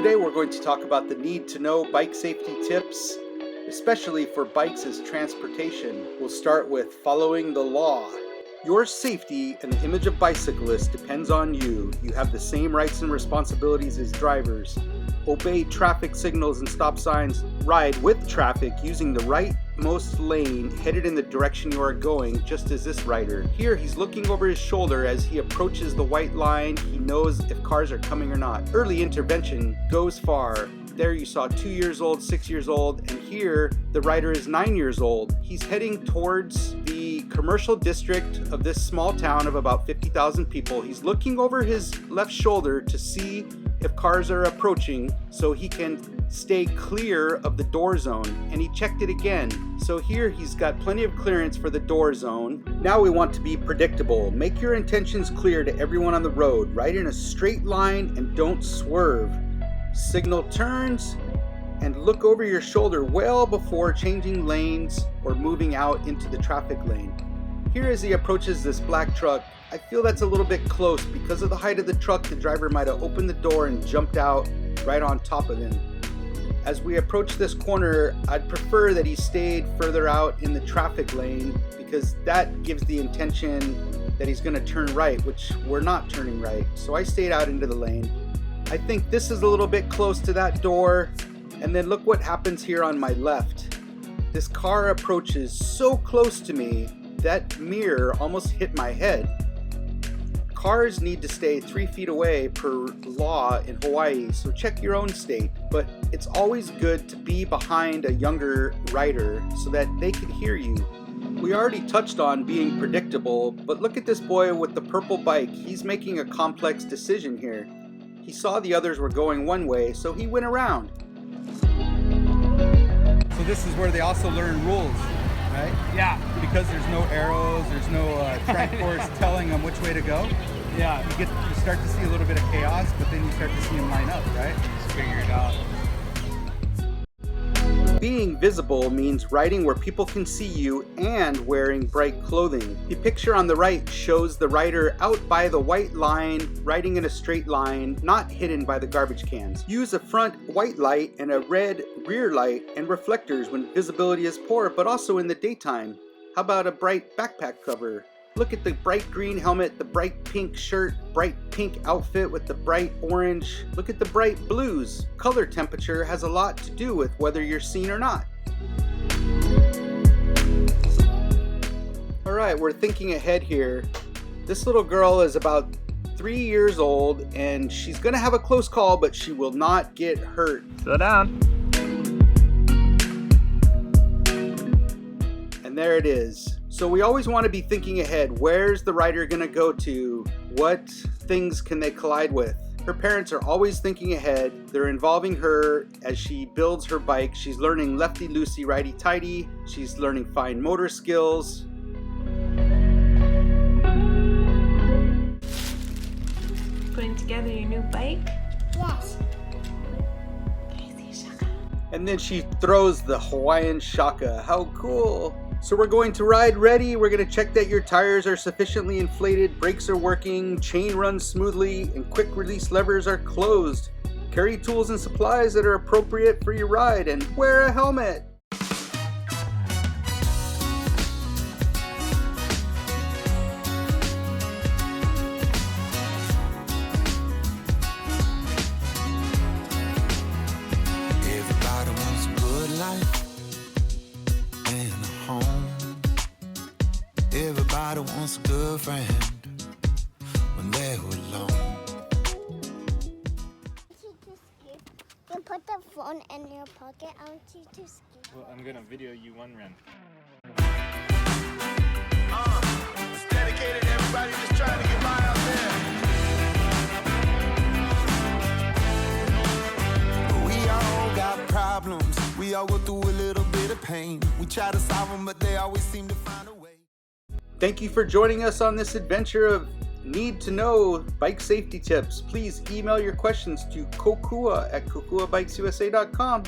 Today we're going to talk about the need to know bike safety tips, especially for bikes as transportation. We'll start with following the law. Your safety and the image of bicyclists depends on you. You have the same rights and responsibilities as drivers. Obey traffic signals and stop signs. Ride with traffic using the rightmost lane headed in the direction you are going, just as this rider. Here he's looking over his shoulder as he approaches the white line. He knows if cars are coming or not. Early intervention goes far. There you saw 2 years old, 6 years old, and here the rider is 9 years old. He's heading towards the commercial district of this small town of about 50,000 people. He's looking over his left shoulder to see if cars are approaching so he can stay clear of the door zone, and he checked it again. So here he's got plenty of clearance for the door zone. Now we want to be predictable. Make your intentions clear to everyone on the road. Ride in a straight line and don't swerve. Signal turns and look over your shoulder well before changing lanes or moving out into the traffic lane. Here as he approaches this black truck, I feel that's a little bit close. Because of the height of the truck, the driver might have opened the door and jumped out right on top of him. As we approach this corner, I'd prefer that he stayed further out in the traffic lane, because that gives the intention that he's going to turn right, which we're not turning right. So I stayed out into the lane. I think this is a little bit close to that door. And then look what happens here on my left. This car approaches so close to me, that mirror almost hit my head. Cars need to stay 3 feet away per law in Hawaii, so check your own state. But it's always good to be behind a younger rider so that they can hear you. We already touched on being predictable, but look at this boy with the purple bike. He's making a complex decision here. He saw the others were going one way, so he went around. So this is where they also learn rules, right? Yeah. Because there's no arrows, there's no track course telling them which way to go. Yeah. You start to see a little bit of chaos, but then you start to see them line up, right? Just figure it out. Being visible means riding where people can see you and wearing bright clothing. The picture on the right shows the rider out by the white line, riding in a straight line, not hidden by the garbage cans. Use a front white light and a red rear light and reflectors when visibility is poor, but also in the daytime. How about a bright backpack cover? Look at the bright green helmet, the bright pink shirt, bright pink outfit with the bright orange. Look at the bright blues. Color temperature has a lot to do with whether you're seen or not. All right, we're thinking ahead here. This little girl is about 3 years old and she's gonna have a close call, but she will not get hurt. Slow down. And there it is. So we always want to be thinking ahead. Where's the rider going to go to? What things can they collide with? Her parents are always thinking ahead. They're involving her as she builds her bike. She's learning lefty-loosey, righty-tighty. She's learning fine motor skills. Putting together your new bike? Yes. Crazy shaka. And then she throws the Hawaiian shaka. How cool. So we're going to ride ready. We're going to check that your tires are sufficiently inflated, brakes are working, chain runs smoothly, and quick release levers are closed. Carry tools and supplies that are appropriate for your ride, and wear a helmet. Everybody wants a good life and a home. Everybody wants a good friend when they're alone. You put the phone in your pocket. I want you to skip. Well, I'm gonna video you one run. It's dedicated to everybody just trying to get by out there. We all got problems. We all go through a little bit of pain. We try to solve them, but they always seem to find a way. Thank you for joining us on this adventure of need to know bike safety tips. Please email your questions to Kokua at kokuabikesusa.com.